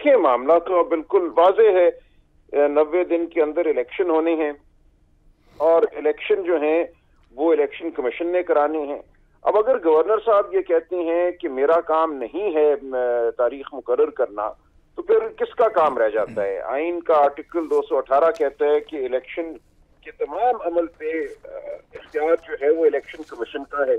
دیکھیں معاملہ تو بالکل واضح ہے، 90 دن کے اندر الیکشن ہونے ہیں اور الیکشن جو ہیں وہ الیکشن کمیشن نے کرانے ہیں۔ اب اگر گورنر صاحب یہ کہتے ہیں کہ میرا کام نہیں ہے تاریخ مقرر کرنا، تو پھر کس کا کام رہ جاتا ہے؟ آئین کا آرٹیکل 218 کہتا ہے کہ الیکشن کے تمام عمل پہ اختیار جو ہے وہ الیکشن کمیشن کا ہے،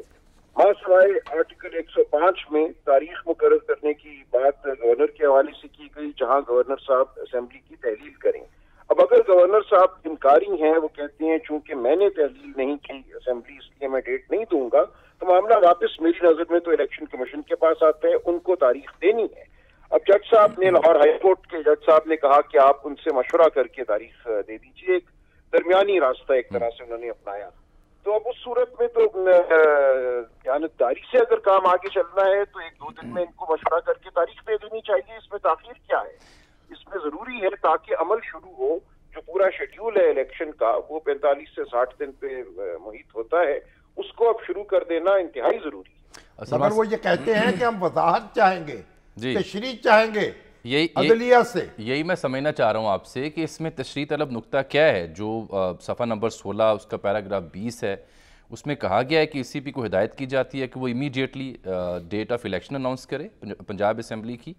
ماں سوائے آرٹیکل 105 میں تاریخ مقرر کرنے کی بات گورنر کے حوالے سے کی گئی، جہاں گورنر صاحب اسمبلی کی تحلیل کریں۔ اب اگر گورنر صاحب انکاری ہیں، وہ کہتے ہیں چونکہ میں نے تحلیل نہیں کی اسمبلی اس لیے میں ڈیٹ نہیں دوں گا، تو معاملہ واپس میری نظر میں تو الیکشن کمیشن کے پاس آتا ہے، ان کو تاریخ دینی ہے۔ اب جج صاحب نے، لاہور ہائی کورٹ کے جج صاحب نے کہا کہ آپ ان سے مشورہ کر کے تاریخ دے دیجیے، ایک درمیانی راستہ ایک طرح سے انہوں نے اپنایا۔ تو اب اس صورت میں تو دیانتداری سے اگر کام آگے چلنا ہے تو 1-2 دن میں ان کو مشورہ کر کے تاریخ دے دینی چاہیے، اس میں تاخیر کیا ہے؟ اس میں ضروری ہے تاکہ عمل شروع ہو، جو پورا شیڈیول ہے الیکشن کا وہ 45 سے 60 دن پہ محیط ہوتا ہے، اس کو اب شروع کر دینا انتہائی ضروری ہے۔ مگر وہ یہ کہتے ہیں کہ ہم وضاحت چاہیں گے، تشریح چاہیں گے عدلیہ سے۔ یہی میں سمجھنا چاہ رہا ہوں آپ سے کہ اس میں تشریح طلب نقطہ کیا ہے؟ جو صفحہ نمبر 16 اس کا پیراگراف 20 ہے، اس میں کہا گیا ہے کہ سی پی کو ہدایت کی جاتی ہے کہ وہ immediately date of election announce کرے پنجاب اسمبلی کی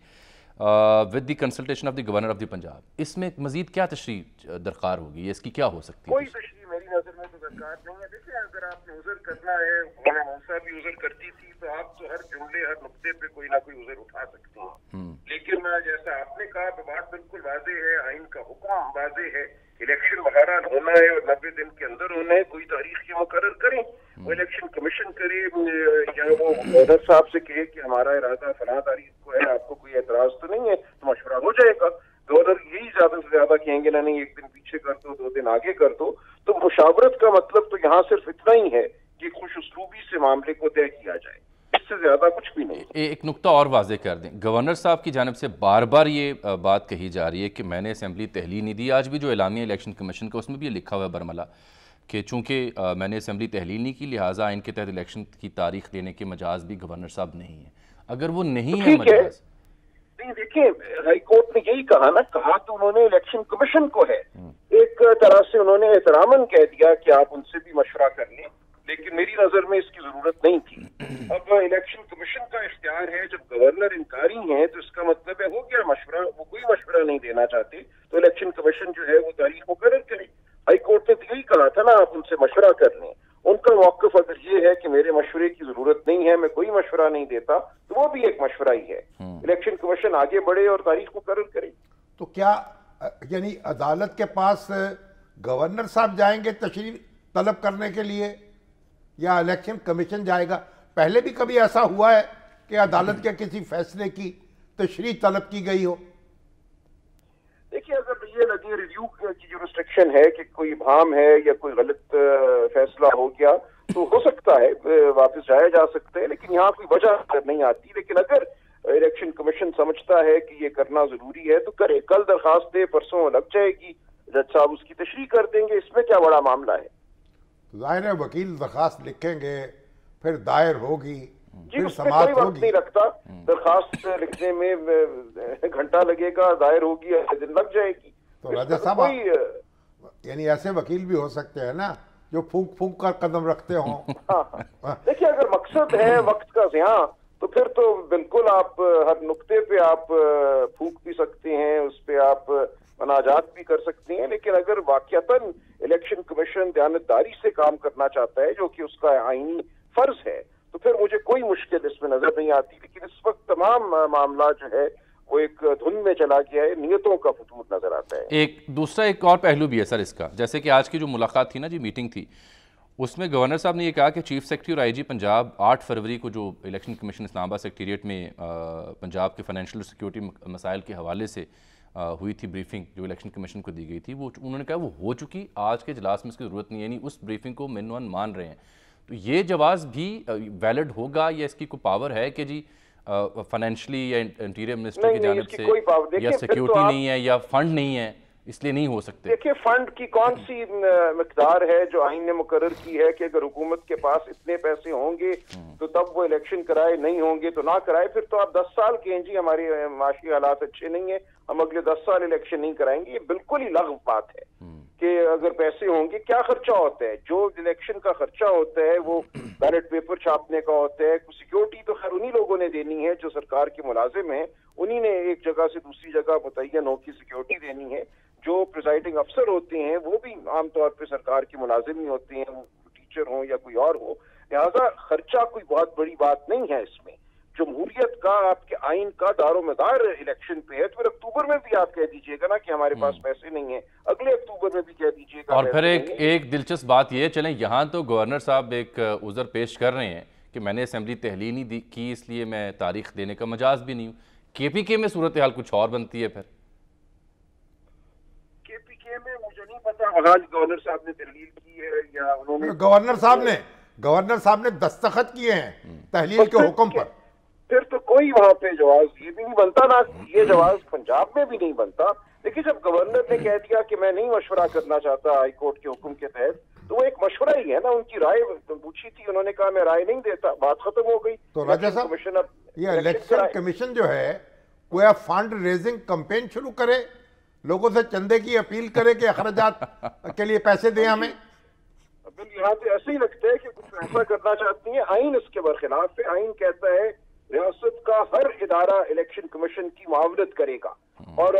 with the consultation of the governor of the Punjab. اس میں مزید کیا تشریح درکار ہوگی؟ اس کی کیا ہو سکتی ہے؟ کوئی تشریح میری نظر میں تو درکار نہیں ہے۔ دیکھیں اگر آپ نے عذر کرنا ہے، مولانا موسیٰ بھی عذر کرتی تھی، تو آپ تو ہر جملے ہر نقطے پہ کوئی نہ کوئی عذر اٹھا سکتے ہیں، لیکن جیسا آپ نے کہا بات بالکل واضح ہے، آئین کا حکم واضح ہے، الیکشن بہرحال ہونا ہے اور 90 دن کے اندر ہونا ہے، کوئی تاریخ کی مقرر کریں، وہ الیکشن کمیشن کرے یا وہ گورنر صاحب سے کہے کہ ہمارا ارادہ فلاں تاریخ کو ہے، آپ کو کوئی اعتراض تو نہیں ہے، تو مشورہ ہو جائے گا۔ گورنر یہی زیادہ سے زیادہ کہیں گے نہ نہیں 1 دن پیچھے کر دو، 2 دن آگے کر دو۔ تو مشاورت کا مطلب تو یہاں صرف اتنا ہی ہے کہ خوش اسلوبی سے معاملے کو طے کیا جائے، اس سے زیادہ کچھ بھی نہیں۔ ایک نقطہ اور واضح کر دیں، گورنر صاحب کی جانب سے بار بار یہ بات کہی جا رہی ہے کہ میں نے اسمبلی تحلیل نہیں دی۔ آج بھی جو اعلامیہ الیکشن کمیشن کا اس میں بھی یہ لکھا ہوا ہے برملا کہ چونکہ میں نے اسمبلی تحلیل نہیں کی، لہٰذا ان کے تحت الیکشن کی تاریخ دینے کے مجاز بھی گورنر صاحب نہیں ہیں۔ اگر وہ نہیں ہے مجاز، نہیں دیکھیں ہائی کورٹ نے یہی کہا نا، کہا تو انہوں نے الیکشن کمیشن کو ہے، ایک طرح سے انہوں نے احتراماً کہہ دیا کہ آپ ان سے بھی مشورہ کر لیں، لیکن میری نظر میں اس کی ضرورت نہیں تھی۔ اب الیکشن کمیشن کا اختیار ہے، جب گورنر انکاری ہیں تو اس کا مطلب ہے ہو گیا مشورہ، وہ کوئی مشورہ نہیں دینا چاہتے تو الیکشن کمیشن جو ہے وہ تاریخ مقرر کرے۔ ہائی کورٹ نے یہی کہا تھا نا آپ ان سے مشورہ کر لیں، ان کا موقف اگر یہ ہے کہ میرے مشورے کی ضرورت نہیں ہے، میں کوئی مشورہ نہیں دیتا، تو وہ بھی ایک مشورہ ہی ہے، الیکشن کمیشن آگے بڑھے اور تاریخ مقرر کرے۔ تو کیا یعنی عدالت کے پاس گورنر صاحب جائیں گے تشریح طلب کرنے کے لیے یا الیکشن کمیشن جائے گا؟ پہلے بھی کبھی ایسا ہوا ہے کہ عدالت کے کسی فیصلے کی تشریح طلب کی گئی ہو؟ دیکھیے اگر یہ لگے ریویو کی جو ریسٹرکشن ہے کہ کوئی ابہام ہے یا کوئی غلط فیصلہ ہو گیا تو ہو سکتا ہے واپس جایا جا سکتا ہے، لیکن یہاں کوئی وجہ نہیں آتی۔ لیکن اگر الیکشن کمیشن سمجھتا ہے کہ یہ کرنا ضروری ہے تو کرے، کل درخواست دے، پرسوں لگ جائے گی، جج صاحب اس کی تشریح کر دیں گے، اس میں کیا بڑا معاملہ ہے؟ ظاہر ہے وکیل درخواست لکھیں گے، پھر دائر ہوگی، جی پھر اس میں سماعت کوئی وقت ہوگی۔ نہیں رکھتا، درخواست لکھنے میں گھنٹہ لگے گا، دائر ہوگی، دن لگ جائے گی۔ تو راجہ صاحب یعنی ایسے وکیل بھی ہو سکتے ہیں نا جو پھونک پھونک کر قدم رکھتے ہوں۔ دیکھیے اگر مقصد ہے وقت کا ضیاع تو پھر تو بالکل آپ ہر نقطے پہ آپ پھونک بھی سکتے ہیں، اس پہ آپ مناجات بھی کر سکتے ہیں، لیکن اگر واقعتاً الیکشن کمیشن دیانتداری سے کام کرنا چاہتا ہے جو کہ اس کا آئینی فرض ہے تو پھر مجھے کوئی مشکل اس میں نظر نہیں آتی۔ لیکن اس وقت تمام معاملہ جو ہے وہ ایک دھن میں چلا گیا ہے، نیتوں کا فتور نظر آتا ہے۔ ایک اور پہلو بھی ہے سر اس کا، جیسے کہ آج کی جو ملاقات تھی نا جی، میٹنگ تھی، اس میں گورنر صاحب نے یہ کہا کہ چیف سیکرٹری اور آئی جی پنجاب 8 فروری کو جو الیکشن کمیشن اسلام آباد سیکریٹریٹ میں پنجاب کے فائنینشیل سیکیورٹی مسائل کے حوالے سے ہوئی تھی بریفنگ جو الیکشن کمیشن کو دی گئی تھی، وہ انہوں نے کہا وہ ہو چکی، آج کے اجلاس میں اس کی ضرورت نہیں ہے، یعنی اس بریفنگ کو منوان مان رہے ہیں۔ تو یہ جواز بھی ویلڈ ہوگا یا اس کی کوئی پاور ہے کہ جی فائنینشلی یا انٹیریئر منسٹر کی جانب سے یا سیکیورٹی نہیں ہے یا فنڈ نہیں ہے، اس لیے نہیں ہو سکتے؟ دیکھیں فنڈ کی کون سی مقدار ہے جو آئین نے مقرر کی ہے کہ اگر حکومت کے پاس اتنے پیسے ہوں گے تو تب وہ الیکشن کرائے، نہیں ہوں گے تو نہ کرائے. پھر تو آپ 10 سال کہیں جی ہمارے معاشی حالات اچھے نہیں ہیں، ہم اگلے 10 سال الیکشن نہیں کرائیں گے. یہ بالکل ہی لغو بات ہے کہ اگر پیسے ہوں گے. کیا خرچہ ہوتا ہے؟ جو الیکشن کا خرچہ ہوتا ہے وہ بیلٹ پیپر چھاپنے کا ہوتا ہے. سیکیورٹی تو خیر انہی لوگوں نے دینی ہے جو سرکار کے ملازم ہیں، انہی نے ایک جگہ سے دوسری جگہ متعین ہو کی سیکیورٹی دینی ہے. جو پریزائڈنگ افسر ہوتے ہیں وہ بھی عام طور پہ سرکار کے ملازم ہی ہوتے ہیں، وہ ٹیچر ہوں یا کوئی اور ہو. لہذا خرچہ کوئی بہت بڑی بات نہیں ہے اس میں. جمہوریت کا آپ کے آئین کا دار و مدار الیکشن پہ ہے. تو پھر اکتوبر میں بھی آپ کہہ دیجئے گا نا کہ ہمارے پاس پیسے نہیں ہیں، اگلے اکتوبر میں بھی کہہ دیجئے گا. اور پھر ایک دلچسپ بات یہ، چلیں یہاں تو گورنر صاحب ایک عذر پیش کر رہے ہیں کہ میں نے اسمبلی تحلیل نہیں کی اس لیے میں تاریخ دینے کا مجاز بھی نہیں ہوں. کے پی کے میں صورتحال کچھ اور بنتی ہے. پھر کے پی کے میں مجھے نہیں پتا وہاں گورنر صاحب نے تحلیل کی ہے یا انہوں نے. گورنر صاحب نے دستخط کیے ہیں تحلیل کے حکم پر. پھر تو کوئی وہاں پہ جواز یہ بھی نہیں بنتا، نہ یہ جواز پنجاب میں بھی نہیں بنتا. دیکھیے جب گورنر نے کہہ دیا کہ میں نہیں مشورہ کرنا چاہتا ہائی کورٹ کے حکم کے تحت، تو وہ ایک مشورہ ہی ہے نا. ان کی رائے پوچھی تھی، انہوں نے کہا میں رائے نہیں دیتا، بات ختم ہو گئی. تو راجہ صاحب یہ الیکشن کمیشن جو ہے وہ فنڈ ریزنگ کمپین شروع کرے، لوگوں سے چندے کی اپیل کرے کہ اخراجات کے لیے پیسے دیں ہمیں. یہاں پہ ایسے ہی لگتا ہے کہ کچھ ایسا کرنا چاہتی ہیں. آئین اس کے برخلاف ہے. آئین کہتا ہے ریاست کا ہر ادارہ الیکشن کمیشن کی معاونت کرے گا، اور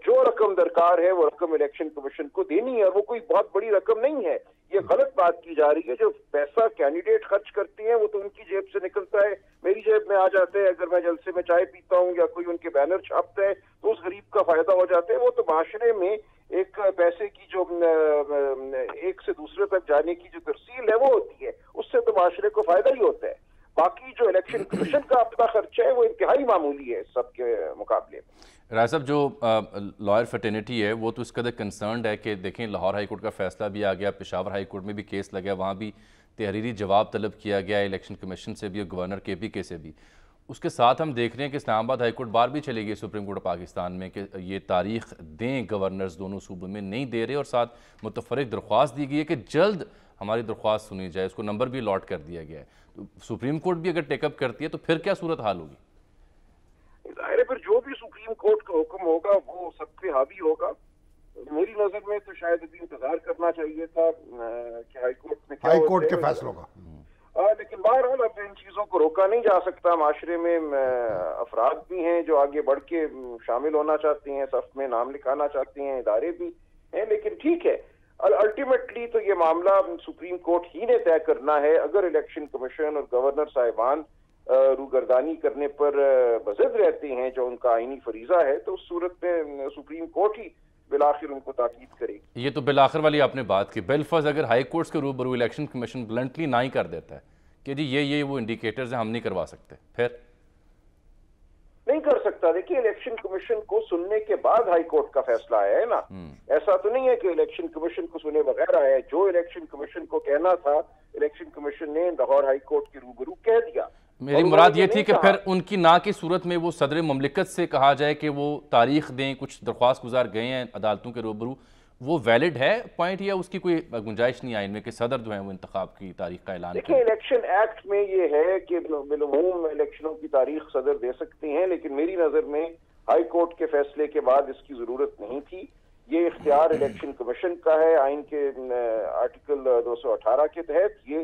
جو رقم درکار ہے وہ رقم الیکشن کمیشن کو دینی ہے. وہ کوئی بہت بڑی رقم نہیں ہے. یہ غلط بات کی جا رہی ہے. جو پیسہ کینڈیڈیٹ خرچ کرتے ہیں وہ تو ان کی جیب سے نکلتا ہے، میری جیب میں آ جاتا ہے. اگر میں جلسے میں چائے پیتا ہوں یا کوئی ان کے بینر چھاپتا ہے تو اس غریب کا فائدہ ہو جاتا ہے. وہ تو معاشرے میں ایک پیسے کی جو ایک سے دوسرے تک جانے کی جو ترسیل ہے وہ ہوتی ہے، اس سے تو معاشرے کو فائدہ ہی ہوتا ہے. باقی جو الیکشن کمیشن کا اپنا خرچہ ہے وہ انتہائی معمولی ہے سب کے مقابلے میں. رائے صاحب جو لائر فرٹرنیٹی ہے وہ تو اس قدر کنسرنڈ ہے کہ دیکھیں لاہور ہائی کورٹ کا فیصلہ بھی آ گیا، پشاور ہائی کورٹ میں بھی کیس لگا، وہاں بھی تحریری جواب طلب کیا گیا الیکشن کمیشن سے بھی اور گورنر کے پی کے سے بھی. اس کے ساتھ ہم دیکھ رہے ہیں کہ اسلام آباد ہائی کورٹ بار بھی چلے گئی سپریم کورٹ پاکستان میں کہ یہ تاریخ دیں گورنرز دونوں صوبوں میں، نہیں دے رہے، اور ساتھ متفرق درخواست دی گئی ہے کہ جلد ہماری درخواست سنی جائے. اس کو نمبر بھی الاٹ کر دیا گیا ہے. سپریم کورٹ بھی اگر ٹیک اپ کرتی ہے تو پھر کیا صورتحال ہوگی؟ ظاہر ہے پھر جو بھی سپریم کورٹ کا حکم ہوگا وہ سب پہ حاوی ہوگا. میری نظر میں تو شاید ابھی انتظار کرنا چاہیے تھا کہ ہائی کورٹ میں ہائی کورٹ کے فیصلوں کا. لیکن بہرحال اب ان چیزوں کو روکا نہیں جا سکتا. معاشرے میں افراد بھی ہیں جو آگے بڑھ کے شامل ہونا چاہتے ہیں، صف میں نام لکھانا چاہتے ہیں، ادارے بھی ہیں. لیکن ٹھیک ہے، الٹیمیٹلی تو یہ معاملہ سپریم کورٹ ہی نے طے کرنا ہے. اگر الیکشن کمیشن اور گورنر صاحبان روگردانی کرنے پر بضد رہتے ہیں جو ان کا آئینی فریضہ ہے، تو اس صورت میں سپریم کورٹ ہی بالآخر ان کو تاکید کرے گی. یہ تو بالآخر والی آپ نے بات کی. بالفرض اگر ہائی کورٹس کے روبرو الیکشن کمیشن بلنٹلی نہ ہی کر دیتا ہے کہ جی یہ وہ انڈیکیٹرز ہیں ہم نہیں کروا سکتے، پھر نہیں کر سکتا. دیکھیے الیکشن کمیشن کو سننے کے بعد ہائی کورٹ کا فیصلہ آیا ہے نا. ایسا تو نہیں ہے کہ الیکشن کمیشن کو سنے بغیر آیا ہے. جو الیکشن کمیشن کو کہنا تھا الیکشن کمیشن نے لاہور ہائی کورٹ کے روبرو کہہ دیا. میری مراد یہ تھی کہ پھر ان کی نہ کی صورت میں وہ صدر مملکت سے کہا جائے کہ وہ تاریخ دیں، کچھ درخواست گزار گئے ہیں عدالتوں کے روبرو، وہ ویلڈ ہے پوائنٹ، یا اس کی کوئی گنجائش نہیں آئین میں کہ صدر جو ہیں وہ انتخاب کی تاریخ کا اعلان کریں؟ دیکھیں الیکشن ایکٹ میں یہ ہے کہ بالعموم الیکشنوں کی تاریخ صدر دے سکتے ہیں، لیکن میری نظر میں ہائی کورٹ کے فیصلے کے بعد اس کی ضرورت نہیں تھی. یہ اختیار الیکشن کمیشن کا ہے. آئین کے آرٹیکل 218 کے تحت یہ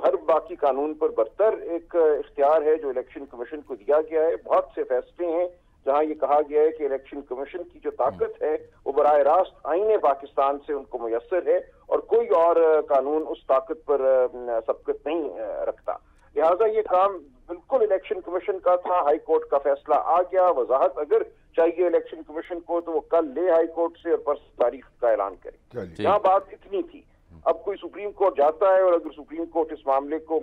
ہر باقی قانون پر برتر ایک اختیار ہے جو الیکشن کمیشن کو دیا گیا ہے. بہت سے فیصلے ہیں جہاں یہ کہا گیا ہے کہ الیکشن کمیشن کی جو طاقت ہے وہ براہ راست آئین پاکستان سے ان کو میسر ہے اور کوئی اور قانون اس طاقت پر سبقت نہیں رکھتا. لہٰذا یہ کام بالکل الیکشن کمیشن کا تھا. ہائی کورٹ کا فیصلہ آ گیا. وضاحت اگر چاہیے الیکشن کمیشن کو تو وہ کل لے ہائی کورٹ سے اور پرسوں تاریخ کا اعلان کرے. یہاں بات اتنی تھی. اب کوئی سپریم کورٹ جاتا ہے اور اگر سپریم کورٹ اس معاملے کو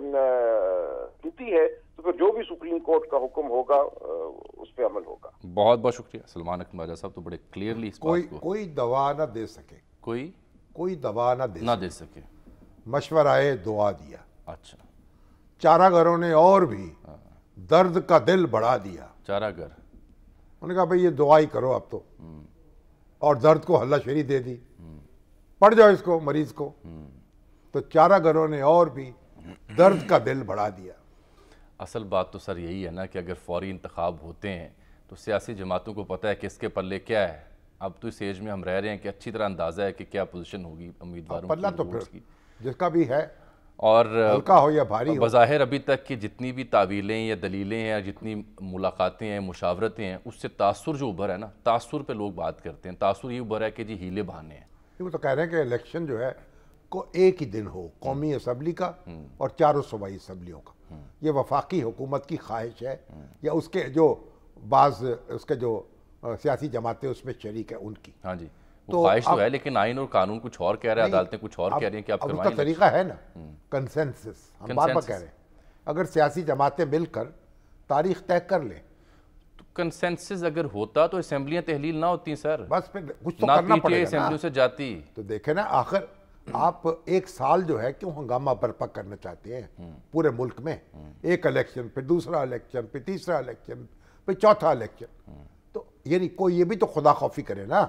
سنتی ہے تو پھر جو بھی سپریم کورٹ کا حکم ہوگا اس پہ عمل ہوگا. بہت بہت شکریہ سلمان اکرم راجہ صاحب، تو بڑے کلیئرلی اس بات کو کوئی دوا نہ دے سکے، کوئی دوا نہ دے سکے، مشورہ دعا دیا. اچھا، چارہ گھروں نے اور بھی درد کا دل بڑھا دیا. چارہ گھر انہوں نے کہا بھئی یہ دعا ہی کرو اب تو، اور درد کو ہلا شری دے دی، پڑ جاؤ اس کو مریض کو، تو چارہ گروں نے اور بھی درد کا دل بڑھا دیا۔ اصل بات تو سر یہی ہے نا کہ اگر فوری انتخاب ہوتے ہیں تو سیاسی جماعتوں کو پتہ ہے کہ اس کے پلے کیا ہے۔ اب تو اس ایج میں ہم رہ رہے ہیں کہ اچھی طرح اندازہ ہے کہ کیا پوزیشن ہوگی امیدواروں پلہ تو ووٹس پھر کی، جس کا بھی ہے، اور ہلکا ہو یا بھاری ہو۔ بظاہر ابھی تک کی جتنی بھی تعویلیں یا دلیلیں ہیں، جتنی ملاقاتیں ہیں، مشاورتیں ہیں، اس سے تاثر جو ابھر ہے نا، تاثر پہ لوگ بات کرتے ہیں، تاثر یہ ابھر ہے کہ جی ہیلے بہانے ہیں۔ وہ تو کہہ رہے ہیں کہ الیکشن جو ہے کو ایک ہی دن ہو، قومی اسمبلی کا اور چاروں صوبائی اسمبلیوں کا۔ یہ وفاقی حکومت کی خواہش ہے، یا اس کے جو بعض اس کے جو سیاسی جماعتیں اس میں شریک ہیں ان کی۔ ہاں جی، وہ خواہش تو ہے، لیکن آئین اور قانون کچھ اور کہہ رہے ہیں، عدالتیں کچھ اور کہہ رہی ہیں کہ آپ اب اس کروائیں۔ کا طریقہ ہے نا کنسنسس، ہم بار بار کہہ رہے ہیں اگر سیاسی جماعتیں مل کر تاریخ طے کر لیں، کنسنسس اگر ہوتا تو اسمبلیاں تحلیل نہ ہوتی سر، بس پھر کچھ تو نہ کرنا پی ٹی پڑے آئی گا نا۔ اسمبلیوں سے جاتی۔ تو دیکھیں نا، آخر آپ ایک سال جو ہے کیوں ہنگامہ برپا کرنا چاہتے ہیں پورے ملک میں؟ ایک الیکشن، پھر دوسرا الیکشن، پھر تیسرا الیکشن، پھر چوتھا الیکشن۔ تو یعنی کوئی یہ بھی تو خدا خوفی کرے نا۔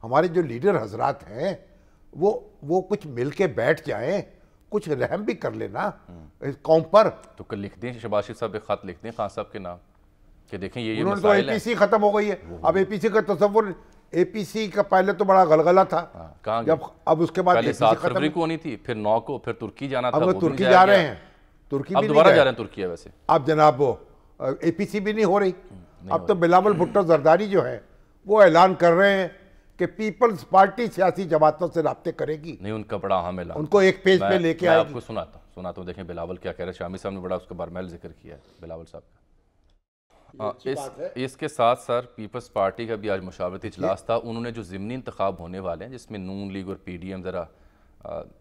ہمارے جو لیڈر حضرات ہیں وہ کچھ مل کے بیٹھ جائیں، کچھ رحم بھی کر لینا اس قوم پر۔ تو کل لکھ دیں شہباز شریف صاحب ایک خط لکھ دیں خان صاحب کے نام کہ دیکھیں یہ انہوں نے تو اے مسائل پی ہیں۔ سی ختم ہو گئی ہے، اب اے پی سی کا تصور، اے پی سی کا پہلے تو بڑا غلغلہ تھا، کہاں جب اب اس کے بعد پہلے اے پی 7 سی ختم، فروری کو ہونی تھی، پھر 9 کو، پھر ترکی جانا تھا، اب وہ وہ بھی ترکی نہیں جا گیا۔ رہے ہیں، ترکی اب بھی دوبارہ نہیں جا گئے۔ رہے ہیں ترکیہ ویسے۔ اب جناب وہ اے پی سی بھی نہیں ہو رہی، اب تو بلاول بھٹو زرداری جو ہے وہ اعلان کر رہے ہیں کہ پیپلز پارٹی سیاسی جماعتوں سے رابطے کرے گی، نہیں ان کا بڑا اہم اعلان، ان کو ایک پیج پہ لے کے میں آئے آپ گی۔ کو سناتا ہوں، دیکھیں بلاول کیا کہہ رہے ہیں۔ شامی صاحب نے بڑا اس کے بارے میں ذکر کیا ہے بلاول صاحب کا۔ اس کے ساتھ سر پیپلز پارٹی کا بھی آج مشاورتی اجلاس تھا، انہوں نے جو ضمنی انتخاب ہونے والے ہیں جس میں نون لیگ اور پی ڈی ایم ذرا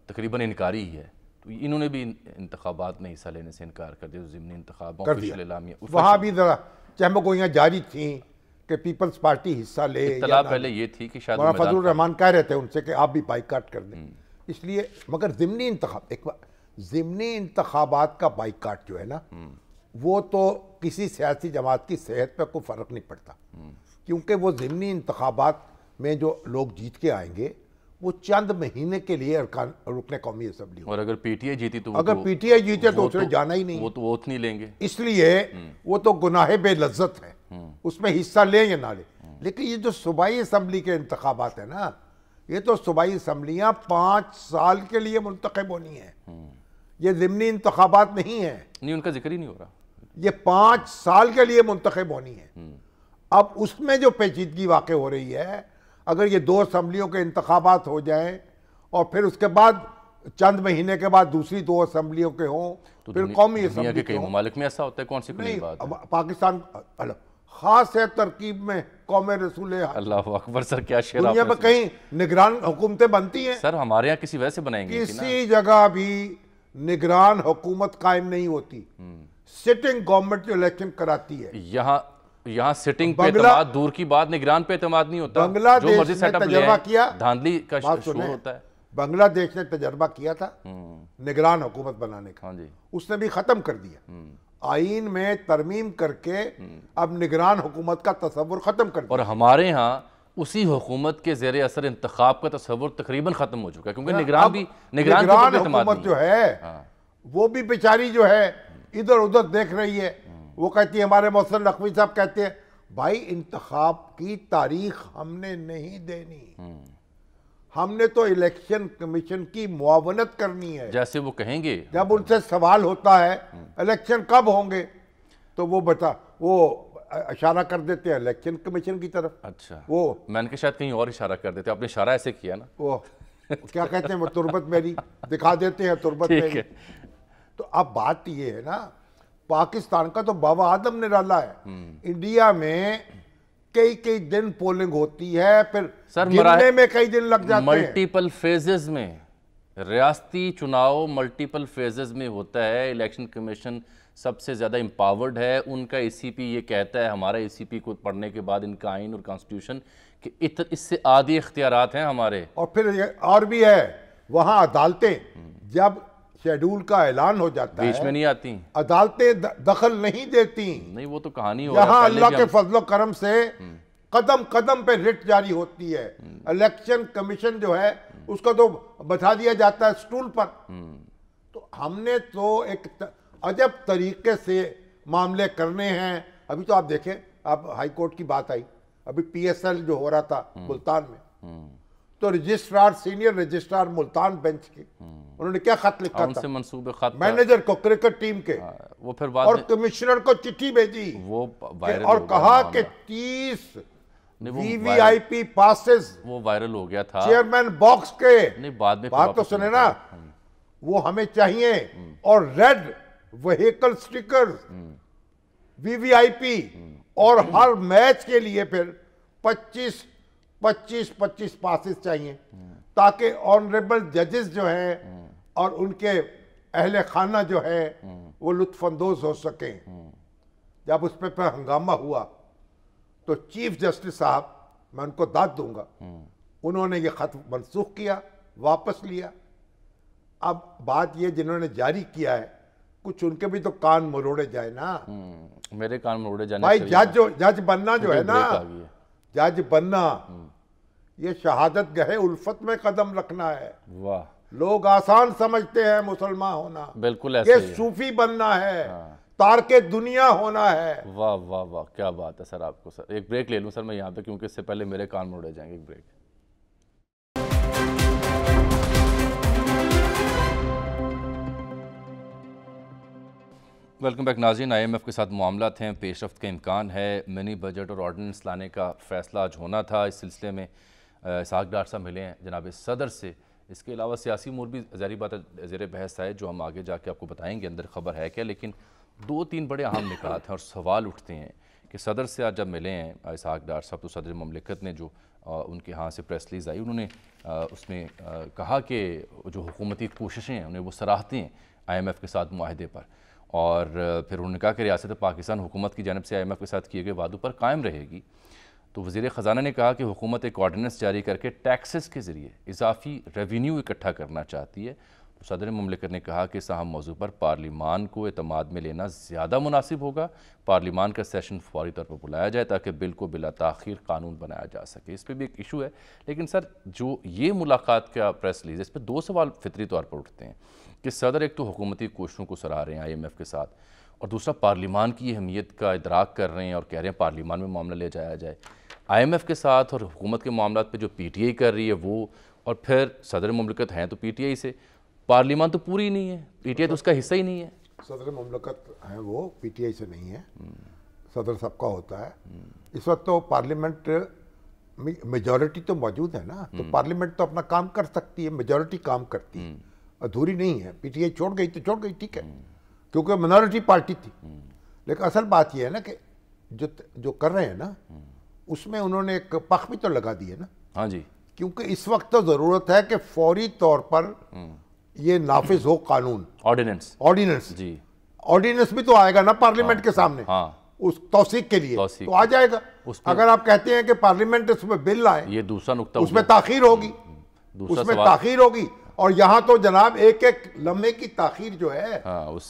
تقریباً انکاری ہی ہے، تو انہوں نے بھی انتخابات میں حصہ لینے سے انکار کر دیا، ضمنی انتخابوں کر دیا۔ وہاں بھی ذرا چہمگوئیاں جاری تھیں کہ پیپلز پارٹی حصہ لے، اطلاع پہلے یہ تھی کہ شاید مولانا فضل الرحمان کہہ رہے تھے ان سے کہ آپ بھی بائیکاٹ کر دیں، اس لیے۔ مگر ضمنی انتخابات کا بائیکاٹ جو ہے نا، وہ تو کسی سیاسی جماعت کی صحت پہ کوئی فرق نہیں پڑتا، کیونکہ وہ ضمنی انتخابات میں جو لوگ جیت کے آئیں گے وہ چند مہینے کے لیے رکن قومی اسمبلی ہو، اور اگر پی ٹی آئی جیتی تو اگر پی ٹی آئی جیتے تو اس نے جانا ہی نہیں، وہ تو ووٹ نہیں لیں گے، اس لیے وہ تو گناہ بے لذت ہے، اس میں حصہ لیں یا نہ لیں۔ لیکن یہ جو صوبائی اسمبلی کے انتخابات ہیں نا، یہ تو صوبائی اسمبلیاں 5 سال کے لیے منتخب ہونی ہیں، یہ ضمنی انتخابات نہیں ہیں، نہیں ان کا ذکر ہی نہیں ہو رہا، یہ 5 سال کے لیے منتخب ہونی ہے۔ اب اس میں جو پیچیدگی واقع ہو رہی ہے، اگر یہ 2 اسمبلیوں کے انتخابات ہو جائیں اور پھر اس کے بعد چند مہینے کے بعد دوسری 2 اسمبلیوں کے ہوں، پھر قومی دنیا اسمبلی کے کے کئی ہوں، ممالک میں ایسا ہوتا ہے، کون سی کوئی نہیں، بات ہے؟ پاکستان خاص ہے ترکیب میں قوم رسول حق۔ اللہ اکبر سر، کیا شعر دنیا میں کہیں نگران حکومتیں بنتی ہیں؟ سر ہمارے یہاں کسی ویسے بنائیں گے کسی جگہ بھی نگران حکومت قائم نہیں ہوتی، سٹنگ گورنمنٹ جو الیکشن کراتی ہے۔ یہاں سٹنگ پہ اعتماد دور کی بات، نگران پہ اعتماد نہیں ہوتا، بنگلہ جو دیش مرضی نے سیٹ اپ لے تجربہ کیا، دھاندلی کا بات شور سنیں، ہوتا ہے۔ بنگلہ دیش نے تجربہ کیا تھا نگران حکومت بنانے کا، ہاں جی، اس نے بھی ختم کر دیا، آئین میں ترمیم کر کے اب نگران حکومت کا تصور ختم کر دیا۔ اور ہمارے ہاں اسی حکومت کے زیر اثر انتخاب کا تصور تقریباً ختم ہو چکا ہے، کیونکہ نگران حکومت جو ہے وہ بھی بیچاری جو ہے ادھر ادھر دیکھ رہی ہے، وہ کہتی ہے، ہمارے محسن نقوی صاحب کہتے ہیں، بھائی انتخاب کی تاریخ ہم نے نہیں دینی، ہم نے تو الیکشن کمیشن کی معاونت کرنی ہے۔ جیسے وہ کہیں گے، جب ان سے سوال ہوتا ہے الیکشن کب ہوں گے تو وہ اشارہ کر دیتے ہیں الیکشن کمیشن کی طرف۔ اچھا، وہ میں نے کہا شاید کہیں اور اشارہ کر دیتے، آپ نے اشارہ ایسے کیا نا، وہ کیا کہتے ہیں، وہ تربت میری دکھا دیتے ہیں، تربت ٹھیک میری۔ ہے۔ تو اب بات یہ ہے نا، پاکستان کا تو بابا آدم نرالا ہے، انڈیا میں کئی دن پولنگ ہوتی ہے، پھر گننے میں کئی دن لگ جاتے ہیں، ملٹیپل فیزز میں ریاستی چناؤ ملٹیپل فیزز میں ہوتا ہے، الیکشن کمیشن سب سے زیادہ امپاورڈ ہے، ان کا ای سی پی یہ کہتا ہے، ہمارا ای سی پی کو پڑھنے کے بعد ان کا آئین اور کانسٹیٹیوشن کہ اس سے آدھی اختیارات ہیں ہمارے۔ اور پھر اور بھی ہے، وہاں عدالتیں جب شیڈول کا اعلان ہو جاتا بیچ میں ہے نہیں آتی، عدالتیں دخل نہیں دیتی، نہیں وہ تو کہانی ہو رہا ہے، یہاں پہلے اللہ بھی کے فضل و کرم سے قدم قدم پہ رٹ جاری ہوتی ہے. الیکشن کمیشن جو ہے اس کو تو بٹھا دیا جاتا ہے سٹول پر. تو ہم نے تو ایک عجب طریقے سے معاملے کرنے ہیں. ابھی تو آپ دیکھیں, اب ہائی کورٹ کی بات آئی, ابھی پی ایس ایل جو ہو رہا تھا ملتان میں, تو registrar, senior registrar Multan bench کے, انہوں نے کیا خط لکھا تھا منصوبے خط مینیجر کو کرکٹ ٹیم کے, وہ پھر بعد اور کمشنر کو چٹھی بھیجی وہ وائرل اور کہا کہ 30 وی وی آئی پی پاسز وہ وائرل ہو گیا تھا چیئرمین باکس کے. نہیں بعد میں بات تو سنے نا, وہ ہمیں چاہیے. اور ریڈ وہیکل سٹیکر وی وی آئی پی, اور ہر میچ کے لیے پھر 25 پاسز چاہیے, تاکہ آنریبل ججز جو ہیں اور ان کے اہل خانہ جو ہے وہ لطف اندوز ہو سکیں. جب اس پہ ہنگامہ ہوا تو چیف جسٹس صاحب, میں ان کو داد دوں گا, انہوں نے یہ خط منسوخ کیا, واپس لیا. اب بات یہ جنہوں نے جاری کیا ہے, کچھ ان کے بھی تو کان مروڑے جائے نا. میرے کان مروڑے جانے بھائی جج بننا جو ہے نا, جج بننا یہ شہادت گہے الفت میں قدم رکھنا ہے. واہ, لوگ آسان سمجھتے ہیں مسلمان ہونا, بالکل ایسے یہ صوفی بننا ہے, تارک دنیا ہونا ہے. واہ واہ واہ, کیا بات ہے سر. آپ کو سر ایک بریک لے لوں سر میں یہاں پہ, کیونکہ اس سے پہلے میرے کان مروڑے جائیں گے. ایک بریک. ویلکم بیک ناظرین. آئی ایم ایف کے ساتھ معاملات ہیں, پیش رفت کا امکان ہے. منی بجٹ اور آرڈیننس لانے کا فیصلہ آج ہونا تھا. اس سلسلے میں اسحاق ڈار صاحب ملے ہیں جناب صدر سے. اس کے علاوہ سیاسی امور بھی ظاہری بات ہے زیر بحث ہے, جو ہم آگے جا کے آپ کو بتائیں گے اندر خبر ہے کیا. لیکن 2-3 بڑے اہم نکات ہیں اور سوال اٹھتے ہیں کہ صدر سے آج جب ملے ہیں اسحاق ڈار صاحب, تو صدر مملکت نے جو ان کے ہاں سے پریس ریلیز آئی, انہوں نے اس میں کہا کہ جو حکومتی کوششیں ہیں انہیں وہ سراہتے ہیں آئی ایم ایف کے ساتھ معاہدے پر. اور پھر انہوں نے کہا کہ ریاست پاکستان حکومت کی جانب سے آئی ایم ایف کے ساتھ کیے گئے وعدوں پر قائم رہے گی. تو وزیر خزانہ نے کہا کہ حکومت ایک آرڈیننس جاری کر کے ٹیکسز کے ذریعے اضافی ریونیو اکٹھا کرنا چاہتی ہے. تو صدر مملکت نے کہا کہ اس اہم موضوع پر پارلیمان کو اعتماد میں لینا زیادہ مناسب ہوگا. پارلیمان کا سیشن فوری طور پر بلایا جائے تاکہ بل کو بلا تاخیر قانون بنایا جا سکے. اس پہ بھی ایک ایشو ہے. لیکن سر جو یہ ملاقات کا پریس ریلیز, اس پہ 2 سوال فطری طور پر اٹھتے ہیں کہ صدر ایک تو حکومتی کوششوں کو سراہ رہے ہیں آئی ایم ایف کے ساتھ, اور دوسرا پارلیمان کی اہمیت کا ادراک کر رہے ہیں اور کہہ رہے ہیں پارلیمان میں معاملہ لے جایا جائے. آئی ایم ایف کے ساتھ اور حکومت کے معاملات پہ جو پی ٹی آئی کر رہی ہے وہ, اور پھر صدر مملکت ہیں تو پی ٹی آئی سے, پارلیمان تو پوری نہیں ہے, پی ٹی آئی تو اس کا حصہ ہی نہیں ہے. صدر مملکت ہیں وہ پی ٹی آئی سے نہیں ہے, صدر سب کا ہوتا ہے. اس وقت تو پارلیمنٹ میجورٹی تو موجود ہے نا, تو پارلیمنٹ تو اپنا کام کر سکتی ہے, میجورٹی کام کرتی ہے, ادھوری نہیں ہے. پی ٹی آئی چھوڑ گئی تو چھوڑ گئی, ٹھیک ہے, کیونکہ منارٹی پارٹی تھی. لیکن اصل بات یہ ہے نا کہ جو کر رہے ہیں نا, اس میں انہوں نے ایک پخ بھی تو لگا دی ہے نا. ہاں جی, کیونکہ اس وقت تو ضرورت ہے کہ فوری طور پر یہ نافذ ہو قانون, آرڈیننس. جی, آرڈیننس بھی تو آئے گا نا پارلیمنٹ کے سامنے اس توثیق کے لیے, تو آ جائے گا. اگر آپ کہتے ہیں کہ پارلیمنٹ اس میں بل لائے, یہ دوسرا نقطہ, اس میں تاخیر ہوگی, اس میں تاخیر ہوگی. اور یہاں تو جناب ایک لمحے کی تاخیر جو ہے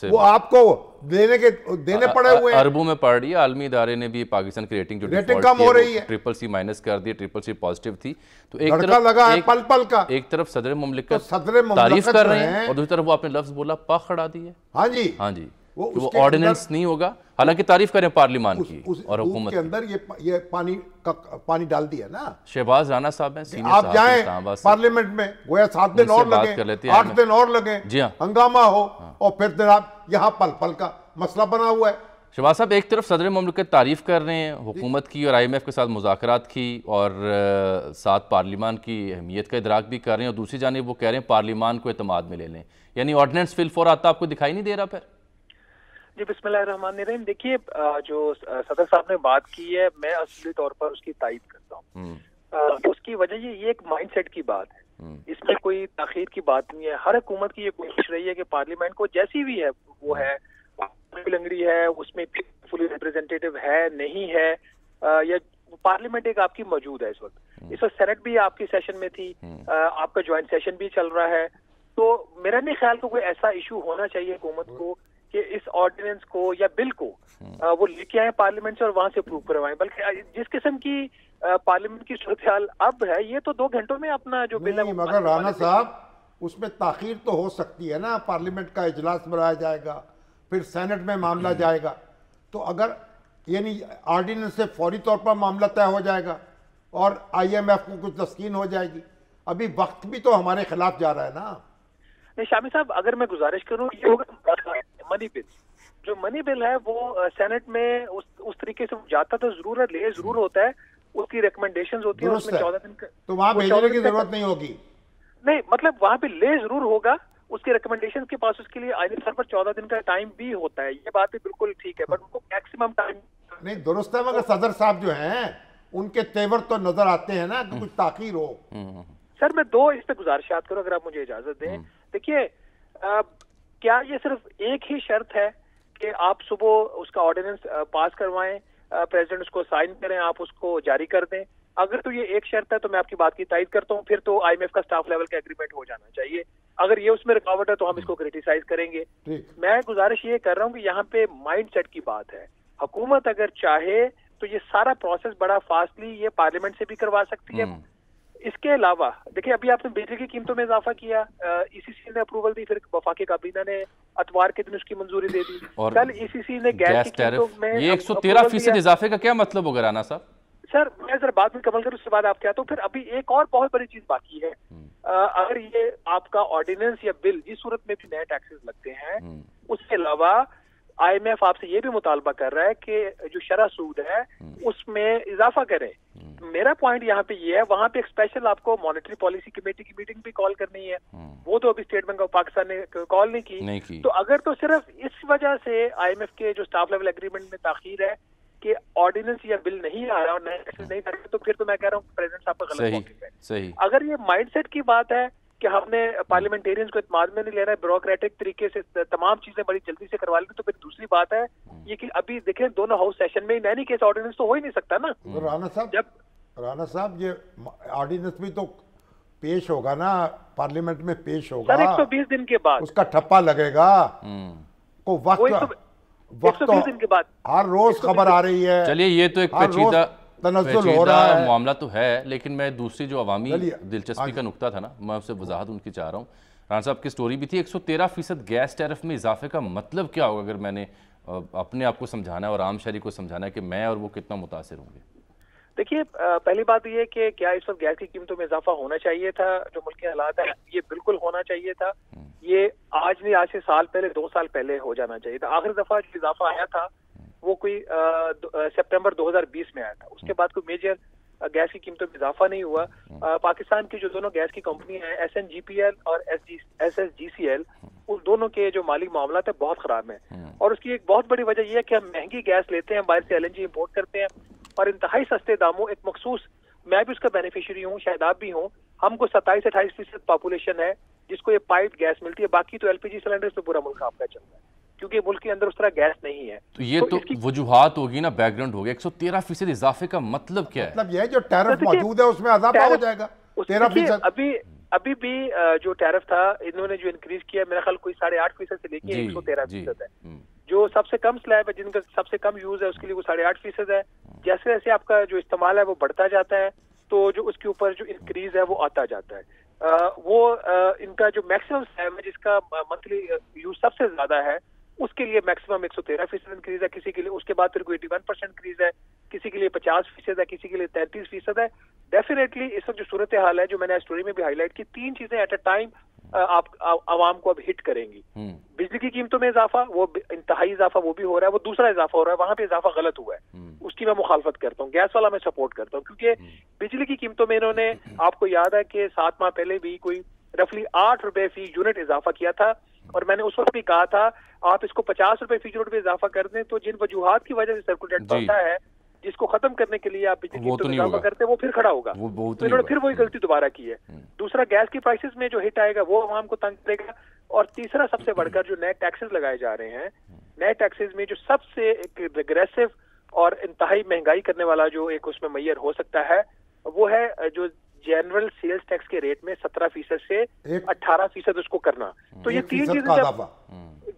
وہ آپ کو دینے پڑے ہوئے ہیں. اربوں میں پڑ رہی ہے. عالمی ادارے نے بھی پاکستان کی ریٹنگ جو کم ہو رہی ہے, CCC- کر دی, CCC پازیٹیو تھی. تو پل پل کا ایک طرف صدر مملکت تعریف کر رہے ہیں اور دوسری طرف وہ اپنے لفظ بولا پاک کھڑا دی ہے. ہاں جی, وہ آرڈیننس نہیں ہوگا, حالانکہ تعریف کریں پارلیمان کی اور حکومت کے اندر یہ پانی ڈال دیا نا. شہباز رانا صاحب ہیں سینئر آپ جائیں پارلیمنٹ میں, گویا 7 دن اور لگے, 8 دن اور لگے, ہنگامہ ہو, اور پھر جناب یہاں پل پل کا مسئلہ بنا ہوا ہے. شہباز صاحب ایک طرف صدر مملکت تعریف کر رہے ہیں حکومت کی اور آئی ایم ایف کے ساتھ مذاکرات کی اور ساتھ پارلیمان کی اہمیت کا ادراک بھی کر رہے ہیں, اور دوسری جانب وہ کہہ رہے ہیں پارلیمان کو اعتماد میں لے لیں. یعنی آرڈیننس فی الفور آتا آپ کو دکھائی نہیں دے رہا پھر؟ جی بسم اللہ الرحمن الرحیم. دیکھیے جو صدر صاحب نے بات کی ہے میں اصلی طور پر اس کی تائید کرتا ہوں. اس کی وجہ یہ ایک مائنڈ سیٹ کی بات ہے, اس میں کوئی تاخیر کی بات نہیں ہے. ہر حکومت کی یہ کوشش رہی ہے کہ پارلیمنٹ کو جیسی بھی ہے وہ ہے, لنگڑی ہے, اس میں فلی ریپرزینٹیٹو ہے نہیں ہے, یا پارلیمنٹ ایک آپ کی موجود ہے. اس وقت سینٹ بھی آپ کی سیشن میں تھی, آپ کا جوائنٹ سیشن بھی چل رہا ہے. تو میرا نہیں خیال کہ کوئی ایسا ایشو ہونا چاہیے حکومت کو کہ اس آرڈیننس کو یا بل کو وہ لے کے آئے پارلیمنٹ سے اور وہاں سے اپروو کروائیں، بلکہ جس قسم کی پارلیمنٹ کی صورتحال اب ہے، یہ تو 2 گھنٹوں میں اپنا جو بل ہے، مگر رانا صاحب اس میں تاخیر تو ہو سکتی ہے نا، پارلیمنٹ کا اجلاس بلایا جائے گا، پھر سینٹ میں معاملہ جائے گا، تو اگر یعنی آرڈیننس سے فوری طور پر معاملہ طے ہو جائے گا اور آئی ایم ایف کو کچھ تسکین ہو جائے گی، ابھی وقت بھی تو ہمارے خلاف جا رہا ہے نا۔ نہیں شامی صاحب، اگر میں گزارش کروں، یہ ہوگا منی بل، جو منی بل ہے وہ سینٹ میں اس طریقے سے جاتا تو ضرور ہے، لے ضرور ہوتا ہے، اس کی ریکمنڈیشنز ہوتی ہیں، اس میں 14 دن کا، تو وہاں بھیجنے کی ضرورت نہیں ہوگی، نہیں مطلب وہاں پہ لے ضرور ہوگا، اس کی ریکمنڈیشن کے پاس اس کے لیے آئینی طور پر 14 دن کا ٹائم بھی ہوتا ہے، یہ بات بھی بالکل ٹھیک ہے، بٹ ان کو میکسیمم ٹائم نہیں درست ہے، مگر صدر صاحب جو ہیں ان کے تیور تو نظر آتے ہیں نا کہ کچھ تاخیر ہو۔ سر میں 2 اس پہ گزارشات کروں اگر آپ مجھے اجازت دیں۔ دیکھیے کیا یہ صرف ایک ہی شرط ہے کہ آپ صبح اس کا آرڈیننس پاس کروائیں، پریزیڈنٹ اس کو سائن کریں، آپ اس کو جاری کر دیں؟ اگر تو یہ ایک شرط ہے تو میں آپ کی بات کی تائید کرتا ہوں، پھر تو آئی ایم ایف کا سٹاف لیول کا ایگریمنٹ ہو جانا چاہیے، اگر یہ اس میں رکاوٹ ہے تو ہم اس کو کریٹیسائز کریں گے۔ میں گزارش یہ کر رہا ہوں کہ یہاں پہ مائنڈ سیٹ کی بات ہے، حکومت اگر چاہے تو یہ سارا پروسیس بڑا فاسٹلی یہ پارلیمنٹ سے بھی کروا سکتی ہے۔ اس کے علاوہ دیکھیں ابھی آپ نے بجلی کی قیمتوں میں اضافہ کیا، ای سی سی نے اپروول دی، پھر وفاقی کابینہ نے اتوار کے دن اس کی منظوری دے دی، کل ای سی سی نے گیس کی قیمتوں میں یہ 113% اضافے کا کیا مطلب ہوگا رانا صاحب؟ سر میں ذرا بعد میں کمل کروں، اس کے بعد آپ کیا تو پھر ابھی ایک اور بہت بڑی چیز باقی ہے، اگر یہ آپ کا آرڈیننس یا بل جس صورت میں بھی نئے ٹیکسز لگتے ہیں، اس کے علاوہ آئی ایم ایف آپ سے یہ بھی مطالبہ کر رہا ہے کہ جو شرح سود ہے اس میں اضافہ کرے۔ میرا پوائنٹ یہاں پہ یہ ہے، وہاں پہ ایک اسپیشل آپ کو مانیٹری پالیسی کمیٹی کی میٹنگ بھی کال کرنی ہے، وہ تو ابھی اسٹیٹ بینک آف پاکستان نے کال نہیں کی، تو اگر تو صرف اس وجہ سے آئی ایم ایف کے جو سٹاف لیول ایگریمنٹ میں تاخیر ہے کہ آرڈیننس یا بل نہیں آ رہا اور نئے ٹیکسز نہیں کرے، تو پھر تو میں کہہ رہا ہوں پریزیڈنٹ صاحب کا غلط موقف ہے۔ اگر یہ مائنڈ سیٹ کی بات ہے کہ ہم نے پارلیمنٹیرینز کو اعتماد میں نہیں لینا ہے، بیوروکریٹک طریقے سے تمام چیزیں بڑی جلدی سے کروا لیں، تو پھر دوسری بات ہے یہ کہ ابھی دیکھیں دونوں ہاؤس سیشن میں نئی کیس آرڈیننس تو ہو ہی نہیں سکتا نا۔ رانا صاحب یہ آرڈیننس بھی تو پیش ہوگا نا، پارلیمنٹ میں پیش ہوگا، سر 120 دن کے بعد اس کا ٹھپا لگے گا، کو وقت 120 دن کے بعد ہر روز خبر آ رہی ہے۔ چلیے یہ تو ایک پیچیدہ تنزل ہو رہا ہے، معاملہ تو ہے، لیکن میں دوسری جو عوامی دلچسپی کا نقطہ تھا نا، میں اس سے وضاحت ان کی چاہ رہا ہوں۔ رانا صاحب کی سٹوری بھی تھی 113% گیس ٹیرف میں اضافے کا مطلب کیا ہوگا، اگر میں نے اپنے آپ کو سمجھانا ہے اور عام شہری کو سمجھانا ہے کہ میں اور وہ کتنا متاثر ہوں گے؟ دیکھیے پہلی بات یہ کہ کیا اس وقت گیس کی قیمتوں میں اضافہ ہونا چاہیے تھا، جو ملک کے حالات ہیں یہ بالکل ہونا چاہیے تھا، یہ آج نہیں، آج سے سال پہلے 2 سال پہلے ہو جانا چاہیے تھا۔ آخری دفعہ جو اضافہ آیا تھا وہ کوئی سپٹمبر 2020 میں آیا تھا، اس کے بعد کوئی میجر گیس کی قیمتوں میں اضافہ نہیں ہوا۔ پاکستان کی جو دونوں گیس کی کمپنیاں ہیں، S N G P L اور S S G C L, ان دونوں کے جو مالی معاملات ہیں بہت خراب ہیں، اور اس کی ایک بہت بڑی وجہ یہ ہے کہ ہم مہنگی گیس لیتے ہیں، باہر سے ایل این جی امپورٹ کرتے ہیں، اور انتہائی سستے داموں ایک مخصوص، میں بھی اس کا بینیفیشری ہوں، شاید آپ بھی ہوں، ہم کو 27-28% پاپولیشن ہے جس کو یہ پائپ گیس ملتی ہے، باقی تو ایل پی جی سلنڈر سے پورا ملک آپ کا چل رہا ہے، کیونکہ ملک کے اندر اس طرح گیس نہیں ہے۔ تو یہ تو وجوہات ہوگی نا، بیک گراؤنڈ ہوگا۔ 113% اضافے کا مطلب کیا ہے؟ مطلب یہ جو ٹیرف موجود ہے اس میں اضافہ ہو جائے گا 13%۔ ابھی بھی جو ٹیرف تھا انہوں نے جو انکریز کیا میرا خیال کوئی 8.5% سے لے کے 113% ہے، جو سب سے کم سلیب ہے، جن کا سب سے کم یوز ہے اس کے لیے وہ 8.5% ہے۔ جیسے جیسے آپ کا جو استعمال ہے وہ بڑھتا جاتا ہے تو جو اس کے اوپر جو انکریز ہے وہ آتا جاتا ہے۔ وہ ان کا جو میکسیمم سلیب ہے جس کا منتھلی یوز سب سے زیادہ ہے، اس کے لیے میکسیمم 113% انکریز ہے، کسی کے لیے اس کے بعد پھر کوئی 81% انکریز ہے، کسی کے لیے 50% ہے، کسی کے لیے 33% ہے۔ ڈیفینیٹلی اس وقت جو صورتحال ہے جو میں نے اسٹوری میں بھی ہائی لائٹ کی، 3 چیزیں ایٹ اے ٹائم آپ عوام کو اب ہٹ کریں گی۔ بجلی کی قیمتوں میں اضافہ، وہ انتہائی اضافہ وہ بھی ہو رہا ہے، وہ دوسرا اضافہ ہو رہا ہے، وہاں پہ اضافہ غلط ہوا ہے، اس کی میں مخالفت کرتا ہوں۔ گیس والا میں سپورٹ کرتا ہوں، کیونکہ بجلی کی قیمتوں میں انہوں نے، آپ کو یاد ہے کہ 7 ماہ پہلے بھی کوئی رفلی 8 روپے فی یونٹ اضافہ کیا تھا، اور میں نے اس وقت بھی کہا تھا آپ اس کو 50 روپے فی یونٹ پہ اضافہ کر دیں تو جن وجوہات کی وجہ سے سرکولیٹ بڑھتا ہے، جس کو ختم کرنے کے لیے آپ بجلی کی قیمتوں میں اضافہ کرتے ہیں، وہ پھر کھڑا ہوگا، تو انہوں نے پھر وہی غلطی دوبارہ کی ہے۔ دوسرا، گیس کی پرائسز میں جو ہٹ آئے گا وہ عوام کو تنگ کرے گا، اور تیسرا سب سے بڑھ کر جو نئے ٹیکسز لگائے جا رہے ہیں، نئے ٹیکسز میں جو سب سے ایک ریگریسو اور انتہائی مہنگائی کرنے والا جو ایک اس میں میئر ہو سکتا ہے، وہ ہے جو جنرل سیلز ٹیکس کے ریٹ میں 17% سے 18% اس کو کرنا۔ تو یہ 3 چیزیں